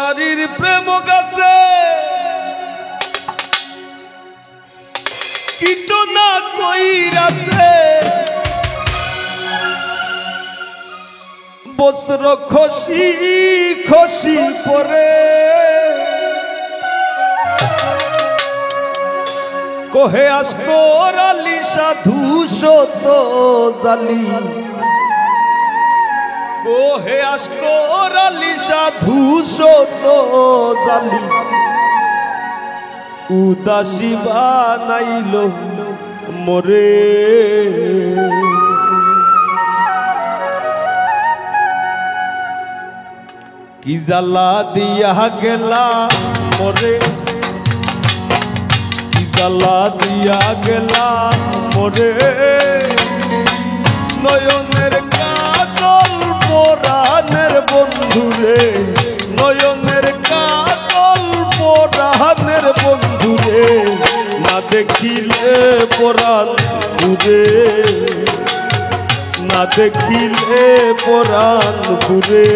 নারীর প্রেম গাছে কীট না কইরাছে বস্ত্র খসি খসি পরে কোহে আসকর আলী সাধু সত জালি কোহে আসকর আলী সাধু সত জালি উদাসী বানাইল মোরে কি জ্বালা দিয়া গেলা মোরে কি জ্বালা দিয়া গেলা মোরে নয়নের কাজল পরাণের বন্ধুরে নয়নের কাজল পরাণের বন্ধুরে না দেখিলে পরাণ ঘুরে না দেখিলে পরাণ ঘুরে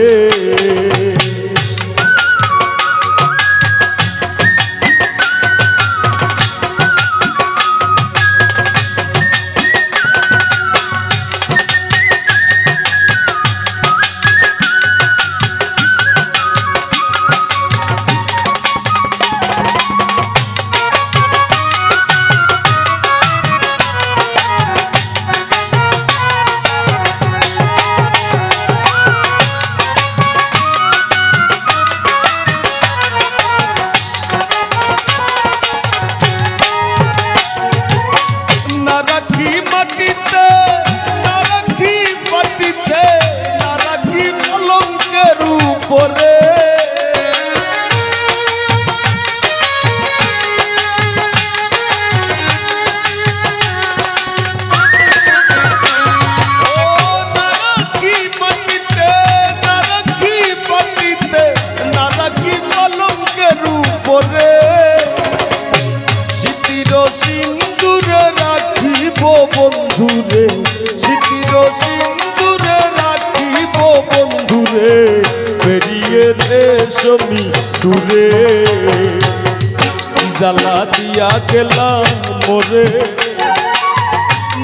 বন্ধুরে স্মৃতির সিন্দুরে রাখিব বন্ধুরে বেরিয়ে রেশমি দূরে জ্বালা দিয়া গেলাম মোরে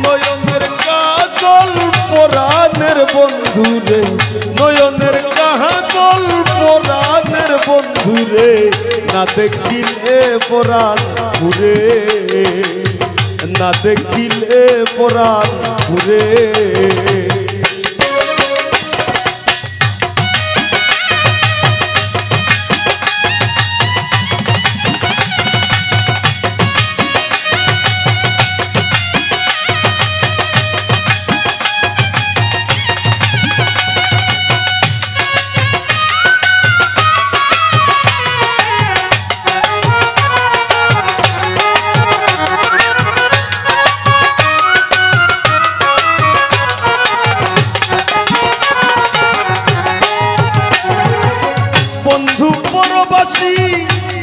নয়নের কাজল পরাণের বন্ধুরে নয়নের কাজল পরাণের বন্ধুরে না দেখিলে পরাণ ঘুরে না দেখিলে পরাণ ঘুরে বন্ধু পরবাসী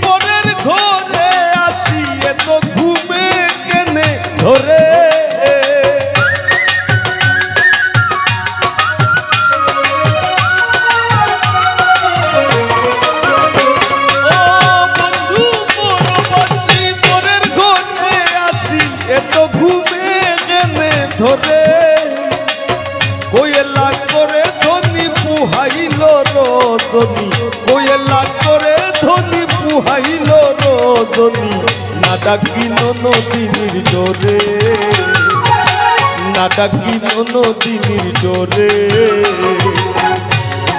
পরের ঘরে আসি এত ঘুমে কেনে ধরে বন্ধু পরবাসী পরের ঘরে আসি এত ঘুমে কেনে ধরে কোয়েলা করে ধনী পুহাইল রজনী কোয়েলা করে ধনী পুহাইল রজনী না ডাকিল নদীর ডোরে না ডাকিল নদীর ডোরে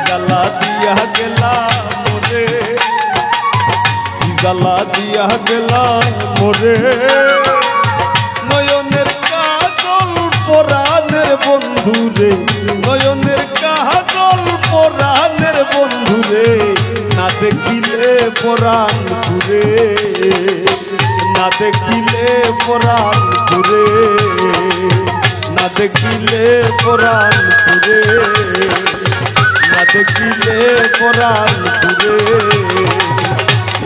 জ্বালা দিয়া গেলা মোরে জ্বালা দিয়া গেলা মোরে নয়নের কাজল পরাণের বন্ধুরে নয়নের কাজল পরাণের বন্ধুরে না দেখিলে পরাণ ঘুরে না দেখিলে পরাণ ঘুরে না দেখিলে পরাণ ঘুরে না দেখিলে পরাণ ঘুরে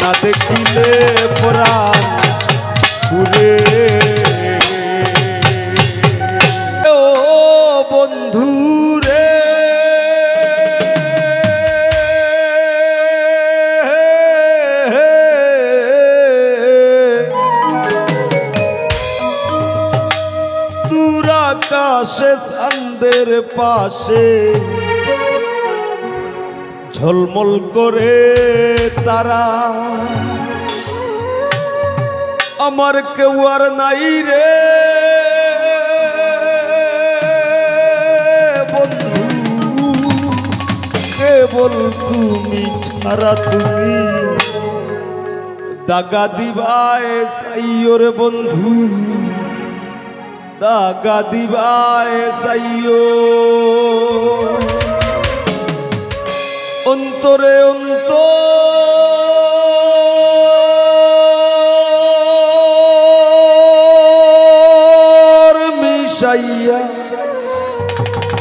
না দেখিলে পরাণ ঘুরে ও বন্ধুরে আকাশে চাঁদের পাশে ঝলমল করে তারা, আমার কেউ আর নাই রে বন্ধু, কেবল তুমি ছাড়া। তুমি দাগা দিবায় সাইও রে বন্ধু, দাগা দিবায় সাইও। অন্তরে অন্তর মিশাইয়া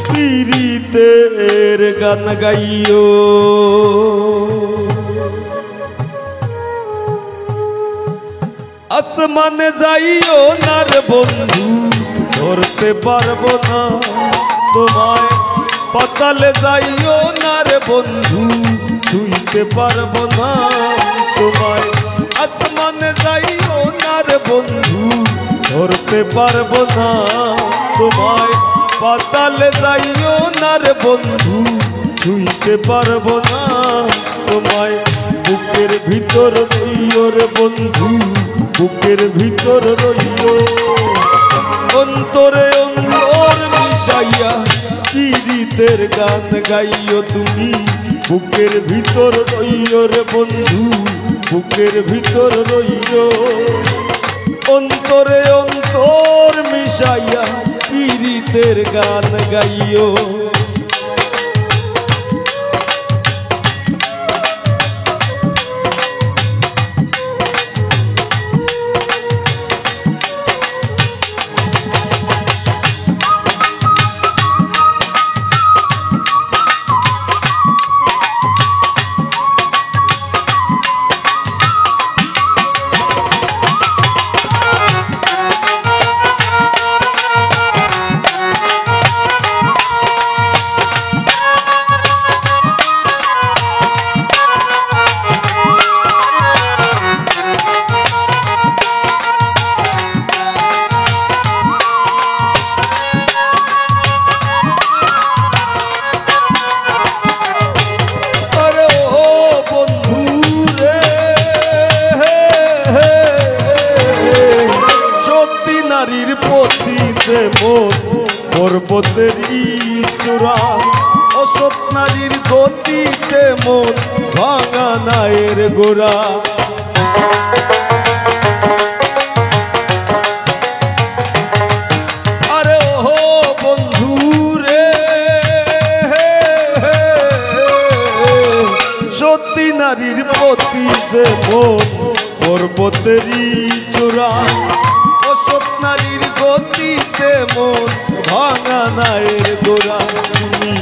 পীড়িতের গান গাইও। আসমানে যাইও না রে বন্ধু, ধরতে পারবো না তোমায়। পাতালে যাইও না রে বন্ধু, ছুঁইতে পারবো না তোমায়। আসমানে যাইও না রে বন্ধু, ধরতে পারবো না তোমায়। পাতালে যাইও না রে বন্ধু, ছুঁইতে পারবো না তোমায়। বুকের ভিতর রইও রে বন্ধু, বুকের ভিতর রইও। অন্তরে অন্তর মিশাইয়া পীড়িতের গান গাইও তুমি। বুকের ভিতর রইও রে বন্ধু, বুকের ভিতর রইও। অন্তরে অন্তর মিশাইয়া পীড়িতের গান গাইও। নারীর পতিতে পর্বতের চূড়া, অসৎ নারীর গতিতে মন ভাঙা নায়ের গোড়া। আরে ও বন্ধু রে, সত্যি নারীর পতিতে মন পর্বতের চূড়া, নারীর গতিতে মন ভাঙা নায়ের গোড়া। তুমি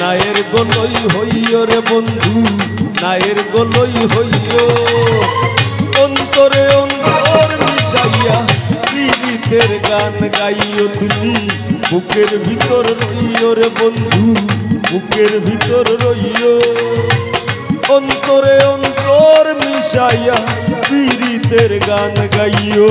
নায়ের গোলই হইও রে বন্ধু, নায়ের গোলই হইও। অন্তরে অন্তর মিশাইয়া পীড়িতের গান গাইও তুমি। বুকের ভিতর রইও রে বন্ধু, বুকের ভিতর রইও। অন্তরে অন্তর মিশাইয়া পীড়িতের গান গাইও।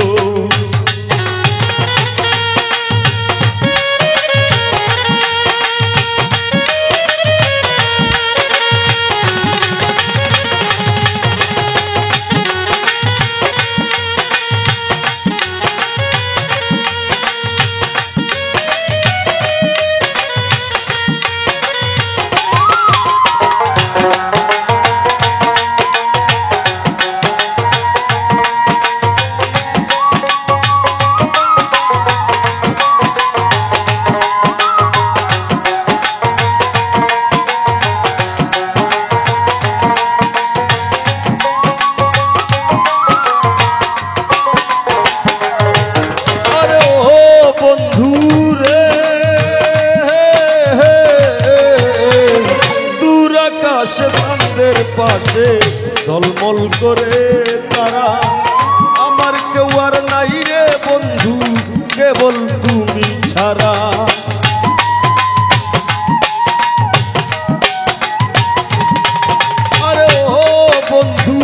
পাশে ঝলমল করে তারা, আমার কেউ আর নাই রে বন্ধু, কেবল তুমি ছাড়া। আরে ও বন্ধু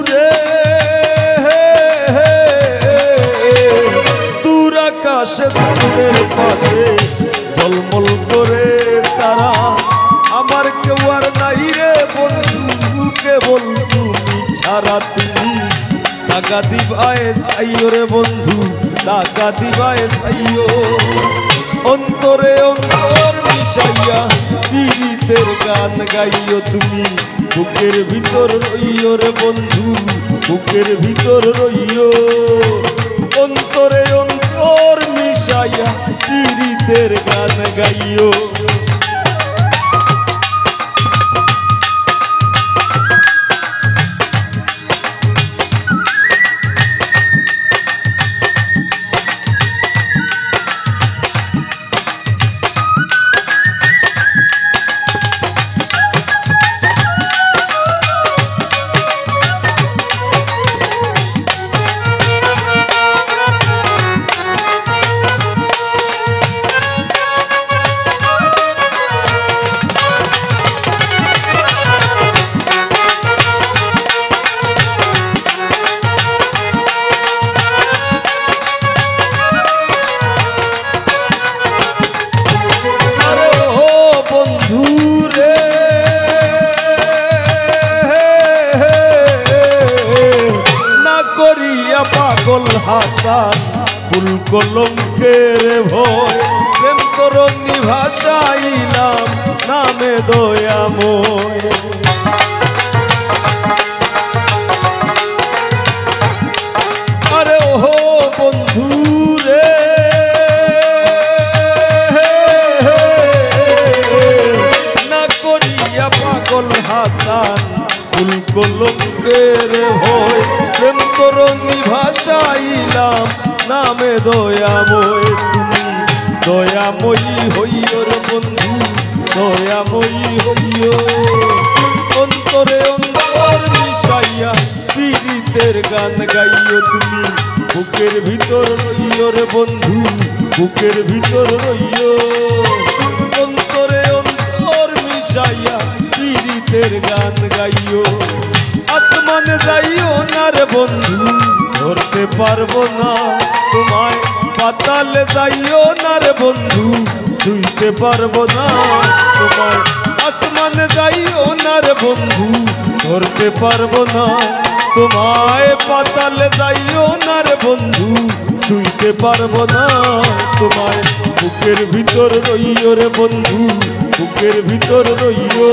রে, দূর আকাশে চাঁদের পাশে তারা তুমি টাকা দিবায় সাইও রে বন্ধু টাকা দিবায় সাইও অন্তরে অন্তর মিশাইয়া পীড়িতের গান গাইও তুমি বুকের ভিতর রইও রে বন্ধু বুকের ভিতর রইও অন্তরে অন্তর মিশাইয়া পীড়িতের গান গাইও পাগল হাসান ফুল কলঙ্কের ভয় প্রেম তরঙ্গি ভাষাইলাম নামে দয়াময় আরে ও বন্ধু রে না করিয়া পাগল হাসান ফুল কলঙ্কের ভয় প্রেম তরঙ্গি ভাষাইলাম নামে দয়াময় তুমি দয়াময়ী হইও রে বন্ধু দয়াময়ী হইও অন্তরে অন্তর মিশাইয়া পীড়িতের গান গাইও তুমি বুকের ভিতর রইও রে বন্ধু বুকের ভিতর রইও অন্তরে অন্তর মিশাইয়া পীড়িতের গান গাইও আসমানে যাইও না রে বন্ধু ধরতে পারবো না তোমায় পাতালে যাইও না রে বন্ধু ছুঁইতে পারবো না তোমায় আসমানে যাইও না রে বন্ধু ধরতে পারবো না তোমায় পাতালে যাইও না রে বন্ধু ছুঁইতে পারবো না তোমায় বুকের ভিতর রইও রে বন্ধু বুকের ভিতর রইও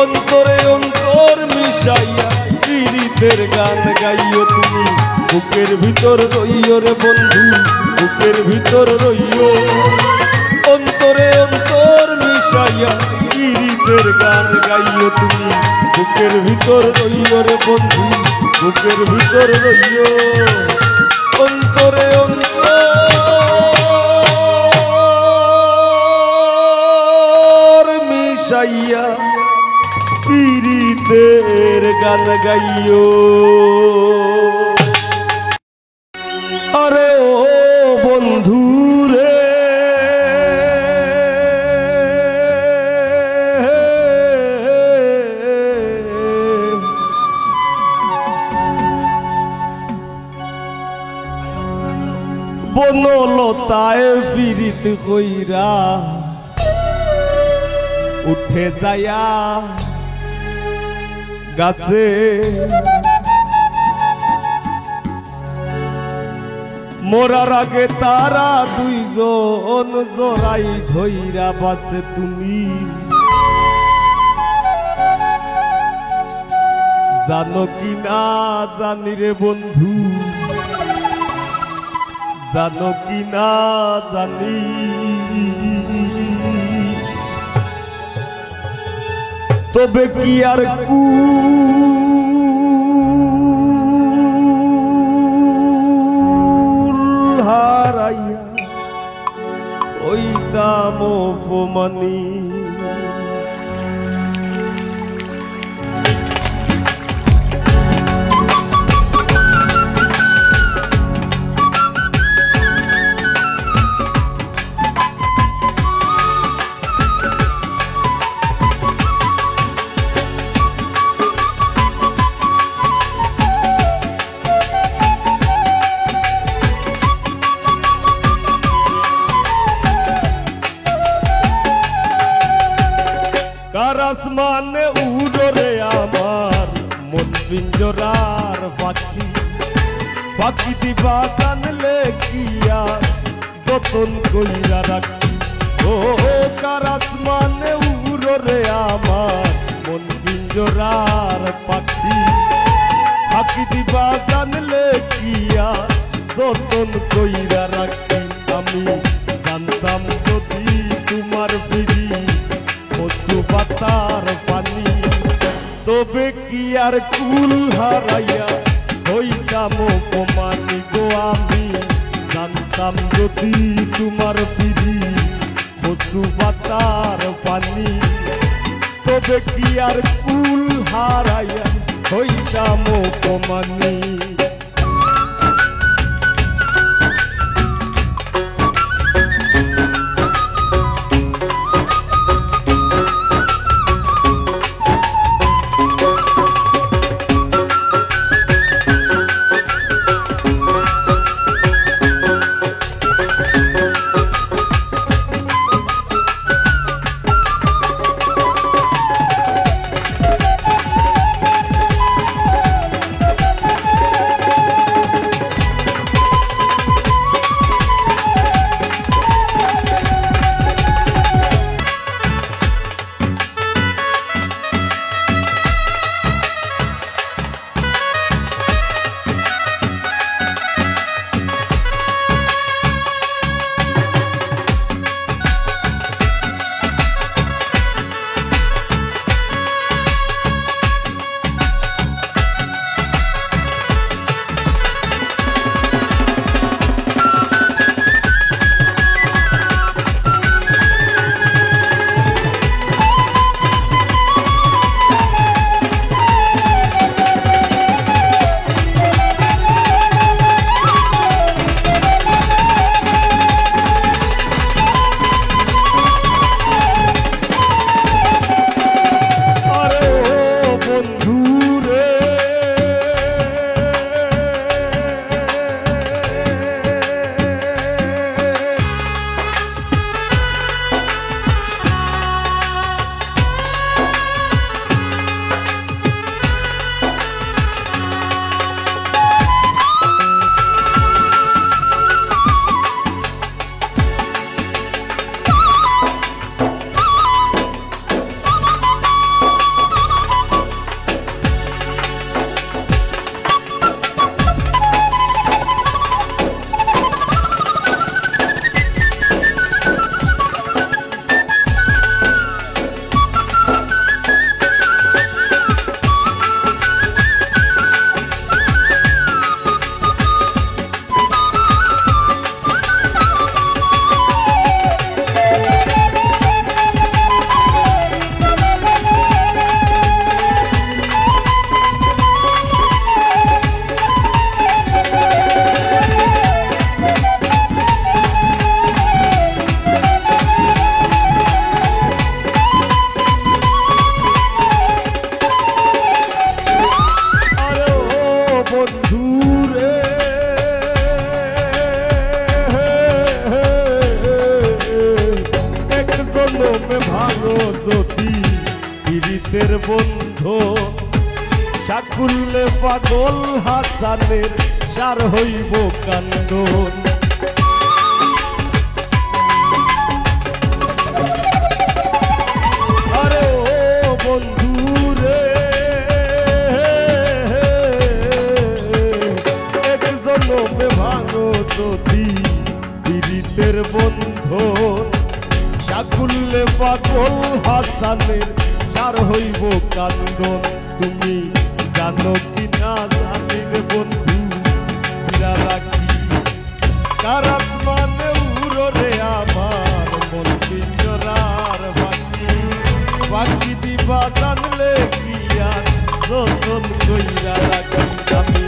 অন্তরে অন্তর মিশাইয়া পীড়িতের গান গাইও তুমি বুকের ভিতর রইও রে বন্ধু বুকের ভিতর রইও অন্তরে অন্তর মিশাইয়া পীড়িতের গান গাইও তুমি বুকের ভিতর রইও রে বন্ধু বুকের ভিতর রইও অন্তরে অন্তর মিশাইয়া পীড়িতের গান গাইও আরে ও বন্ধু রে বনলতায় পীড়িত কইরা উঠে যায়া গাছে মোরার আগে তারা দুইজন জোড়াই ধইরা বাসে তুমি জানো কি না জানি রে বন্ধু জানো কি না জানি তবে কি আর কুল হারাইয়া ওই দাম অপমানি পিঞ্জরার পাখি পাখি দিবা জানলে কিয়া যতন কইরা রাখি ও কার আসমানে উড়রে আমার মন পিঞ্জরার পাখি পাখি দিবা জানলে কিয়া যতন কইরা রাখি আমি জানতাম যদি তোমার ফিরি পশু পাতার পানি তবে কি আর কুল হারাইয়া হইতাম অপমানি গো আমি জানতাম যদি তোমার ফিরি পশু পাতার পানি তবে কি আর কুল হারাইয়া হইতাম অপমানি পীড়িতের বন্ধু শাকুলে পাগল হাসানের সার হইব কান্দন আরে ও বন্ধু রে এক জন্মে ভাঙো যদি পীড়িতের বন্ধু শাকুলে পাগল হাসানের সার হইব কান্দন তুমি জানো কি না জানি রে বন্ধু ফিরা রাখি কার আসমানে উড়রে আমার মন পিঞ্জরার বাকি বাকি দিবা জানলে কি আর যতন কইরা রাখি আমি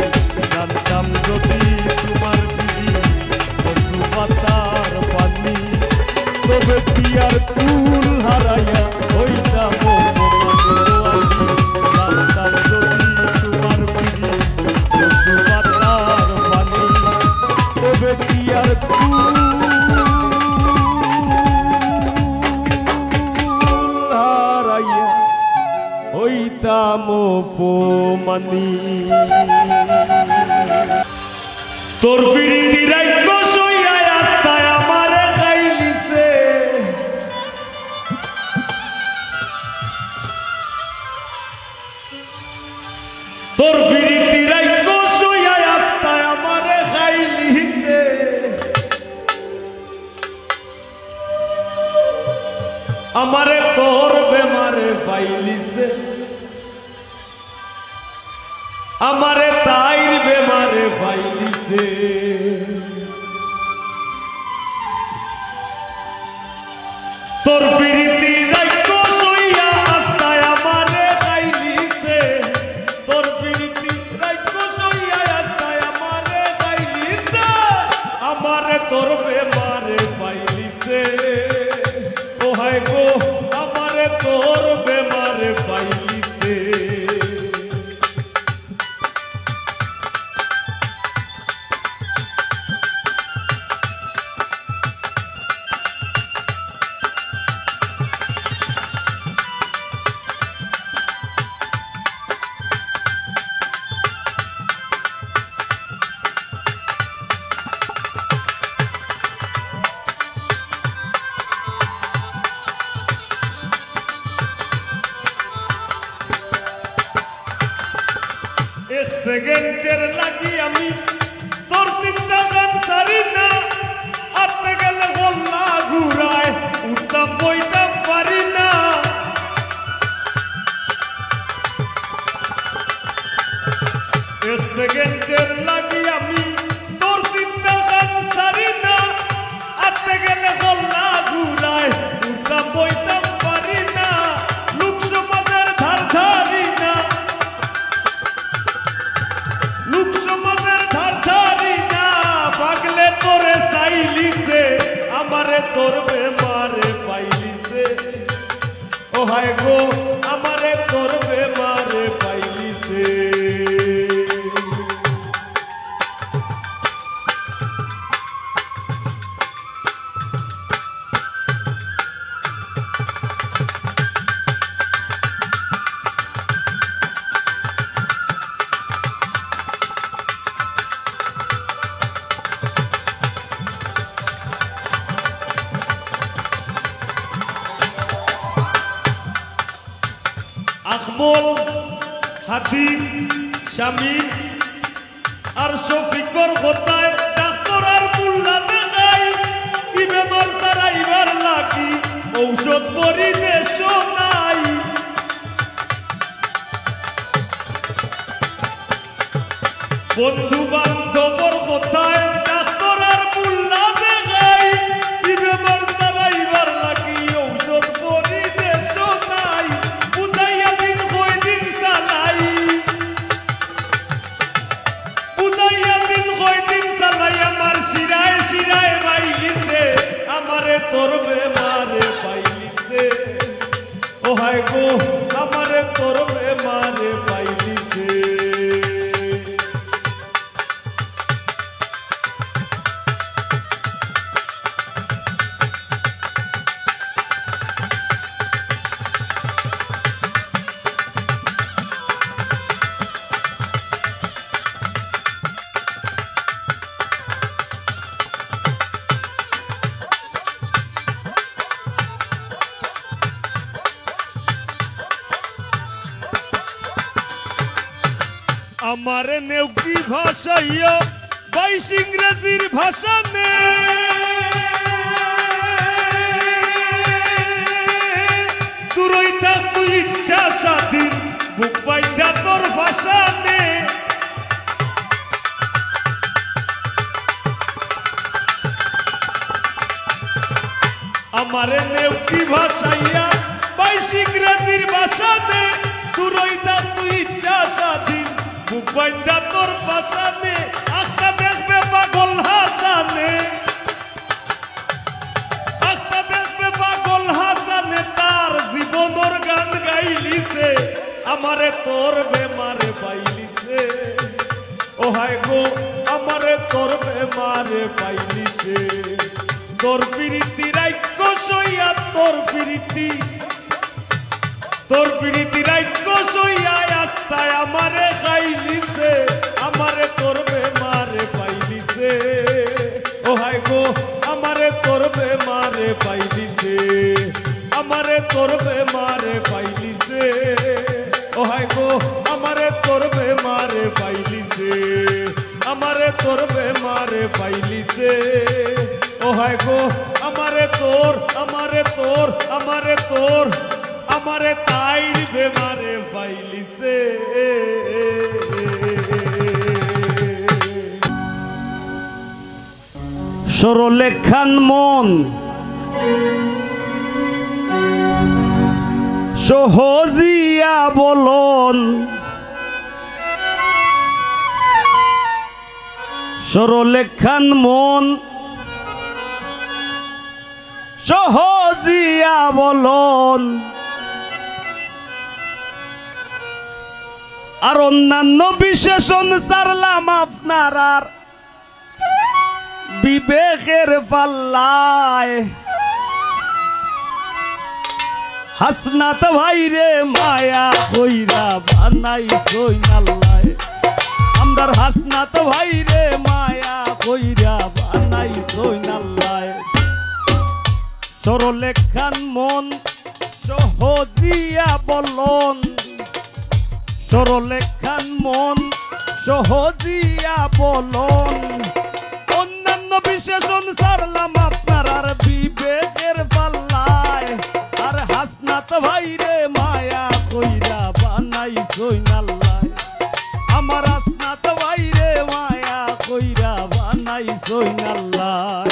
জানতাম যদি তোমার দিদি পশু পাতার পানি তবে কি আর কুল হারাইয়া হইতাম কাম পোমানি তোর বিরতি রাইক সইয়া আস্তায় আমারে খাইলিছে তোর বিরতি রাইক সইয়া আস্তায় আমারে খাইলিছে আমারে তোর বেমারে পাইলিছে আমারে তাইর বেমারে পাইলিছে তোর প্রীতি রাইক সইয়া আস্তায় আমারে খাইলিছে তোর প্রীতি রাইক সইয়া আস্তায় আমারে খাইলিছে আমারে তোর বেমারে পাইলিছে ও হায় গো আমারে তোর বেমারে পাইলিছে সেকেন্ডের লাগি আমি তোর চিন্তা গান সারি না আতে গেলে গল্লা ঘুরায় উঠতাম বইতাম পারি না সেকেন্ডের লাগি আমি তোর চিন্তা গান সারি না আতে গেলে গল্লা ঘুরায় উঠতাম বইতাম পারি না লোক সমাজের ধার ধারি না লোক সমাজের ধার ধারি না পাগলে তোরে চাইলিছে আমারে তোর বেমারে পাইলিছে ও হায় গো আমারে তোর বেমারে পাইলিছে আকমল হাতিম শামিম আর শফিকর কথায় ডাক্তার আর মুল্লা দেখাই ই বেমার সারাইবার লাগি ঔষধ পরিবেশ নাই বন্ধু বান্ধবর কথায় ডাক্তার আর মুল্লা দেখাই ই বেমার সারাইবার লাগি ঔষধ পরিবেশ নাই বুঝাইয়া দিন কই দিন চালাই বুঝাইয়া দিন কই দিন চালাই আমার শিরায় শিরায় পাইলিছে আমারে তোর বেমারে পাইলিছে ও হায় গো আমারে তোর বেমারে পাইলিছে আমার নেউকি ভাষাইয়া বাইশ ইংরেজির ভাষা নে তুরইতা তুই ইচ্ছা স্বাধীন বুক পাইতা তোর ভাষা নে আমার নেউকি ভাষাইয়া বাইশ ইংরেজির ভাষা নে তুরইতা তুই ইচ্ছা স্বাধীন বুক পাইতা তোর ভাষা নে আস্তা দেখবে পাগল হাসানে আস্তা দেখবে পাগল হাসানে তার জীবনের গান গাইলিছে আমারে তোর বেমারে পাইলিছে ও হায় গো আমারে তোর বেমারে পাইলিছে তোর প্রীতি রাইক সইয়া তোর প্রীতি তোর পিড়িতি রাজ্য সইয়ায় আস্তায় আমারে খাইলিছে, আমারে তোর বেমারে পাইলিছে। ও হায় গো আমারে তোর বেমারে পাইলিছে, আমারে তোর বেমারে পাইলিছে। ও হায় গো আমারে তোর বেমারে পাইলিছে, আমারে তোর বেমারে পাইলিছে। ও হায় গো আমারে তোর, আমারে তোর, আমারে তোর, আমারে তাই বেমারে পাইলিছে। সরলেখান মন সহজিয়া বলন, সরলেখান মন সহজিয়া বলন। আর অন্যান্য বিশেষণ সারলাম আপনার আর বিবেকের পাল্লায়। হাসনাত ভাইরে মায়া কইরা বানাই সইনাল্লায়, আমরার হাসনাত ভাইরে মায়া কইরা বানাই সইনাল্লায়। সরলেখান মন সহজিয়া বলন, সরলেখান মন সহজিয়া বলন। অন্যান্য বিশেষণ সারলাম আপনার আর বিবেকের পাল্লায়। আর হাসনাত ভাইরে মায়া কইরা বানাই সইনাল্লায়, আমার হাসনাত ভাইরে মায়া কইরা বানাই সইনাল্লায়।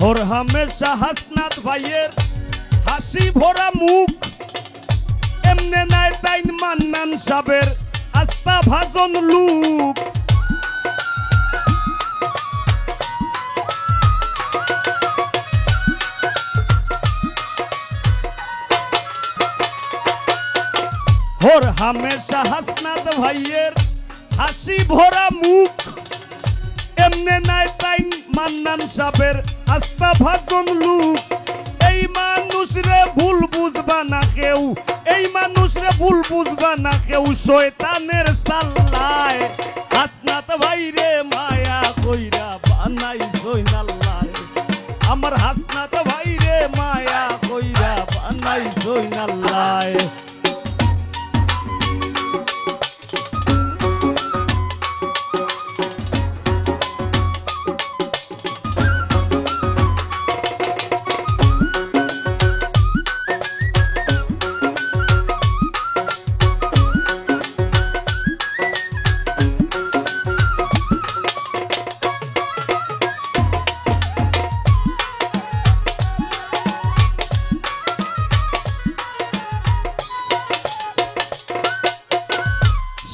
ওর হামেশা হাসনাত ভাইয়ের হাসি ভরা মুখ, এমনে নাই তাইন মান্নান সাবের আস্তা ভাজন লুক। ওর হামেশা হাসনাত ভাইয়ের হাসি ভরা মুখ, এমনে নাই তাইন মান্নান সাবের আস্তা ভাজন লুক। এই মানুষ রে ভুল বুঝবা না কেউ, এই মানুষ রে ভুল বুঝবা না কেউ, শয়তানের সাল্লায়। হাসনাত ভাইরে মায়া কইরা বানাই সইনাল্লায়, আমার হাসনাত ভাইরে মায়া কইরা বানাই সইনাল্লায়।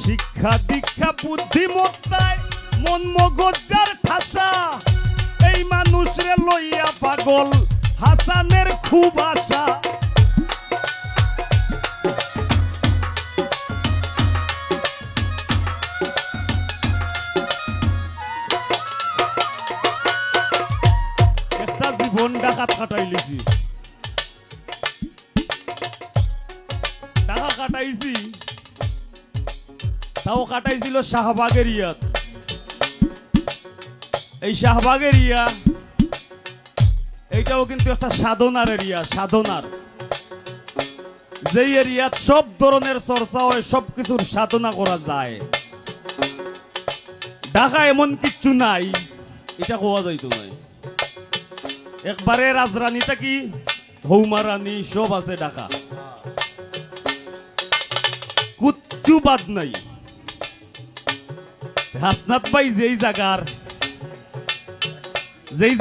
শিক্ষা দীক্ষা বুদ্ধিমত্তায় মন মগজার ঠাসা, এই মানুষরে লইয়া পাগল হাসানের খুব আশা। একটা জীবন ডাকাত কাটাইলিছি, টাকা কাটাইছি, তাও কাটাইছিল শাহবাগের ইয়াত। এই শাহবাগের ইয়া এইটাও কিন্তু একটা সাধনার এরিয়া, সাধনার যে এরিয়াত সব ধরনের চর্চা হয়, সব কিছুর সাধনা করা যায়। ঢাকা এমন কিচ্ছু নাই এটা কোয়া যাইতো নাই, একবারে রাজরানীটা কি হৌমা রানী সব আছে ঢাকা, কুচ্ছু বাদ নাই। হাসনাত ভাই যেই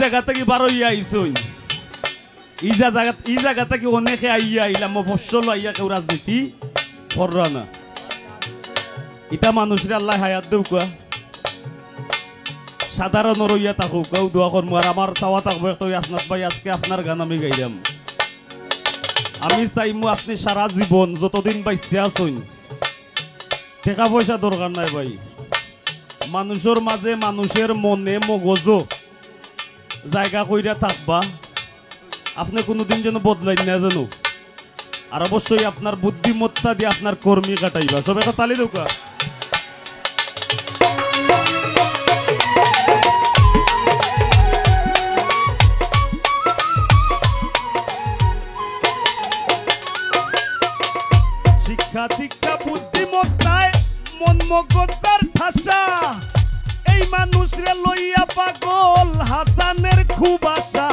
জায়গা থেকে বারো আইসই, ই জায়গা থেকে অনেকে আইয়া আইলাম ফসল আইয়া কেউ রাজনীতি কররা না। এটা মানুষের আল্লাহ হায়াত দেউ কুয়া সাধারণ রইয়া থাকুক কেউ দোয়া করবো। আর আমার চাওয়া থাকবো একটা আসনাথ ভাই আজকে আপনার গান আমি গাইলাম। আমি চাইমু আপনি সারা জীবন যতদিন বাইসে আসুন টাকা পয়সা দরকার নাই ভাই, মানুষের মাঝে মানুষের মনে মগজ জায়গা কইরা থাকবা। আপনি কোনোদিন যেন বদলাই না জানো। আর অবশ্যই আপনার বুদ্ধিমত্তা দিয়ে আপনার কর্মী কাটাইবা। সব একটা তালি দৌকা। শিক্ষা দীক্ষা বুদ্ধিমত্তায় মন মগজার ঠাসা, এই মানুষরে লইয়া পাগল হাসানের খুব আশা।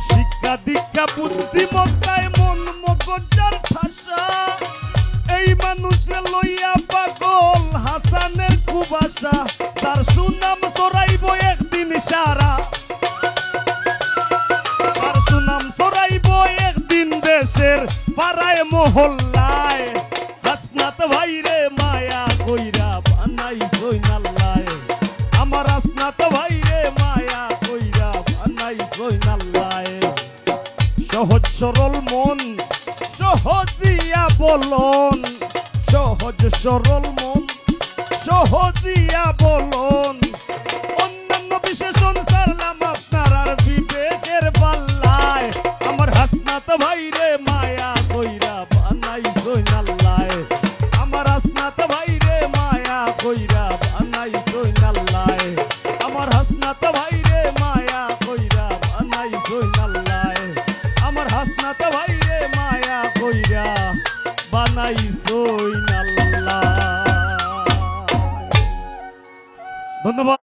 শিক্ষা দীক্ষা বুদ্ধিমত্তায় মন মগজার ঠাসা, এই মানুষরে লইয়া পাগল হাসানের খুব আশা। তার সুনাম ছড়াইব একদিন সারা, তার সুনাম ছড়াইব একদিন দেশের পাড়ায় মহল্লায়। হাসনাত ভাইরে মায়া কইরা বানাইছই নাল্লায়, আমার হাসনাত ভাইরে মায়া কইরা বানাইছই নাল্লায়। সহজ সরল মন সহজিয়া বলন, সহজ সরল মন সহজিয়া বলন। অন্যান্য বিশেষণ সারলাম আপনার আর বিবেকের পাল্লায়। আমার হাসনাত ভাইরে মায়া কইরা বানাইছই নাল্লায়, আমার হাসনাত ভাইরে মায়া কইরা বানাইছই নাল্লায়, আমার হাসনাত ভাইরে মায়া কইরা বানাইছই নাল্লায়, আমার হাসনাত ভাইরে মায়া কইরা বানাইছই নাল্লায়। ধন্যবাদ।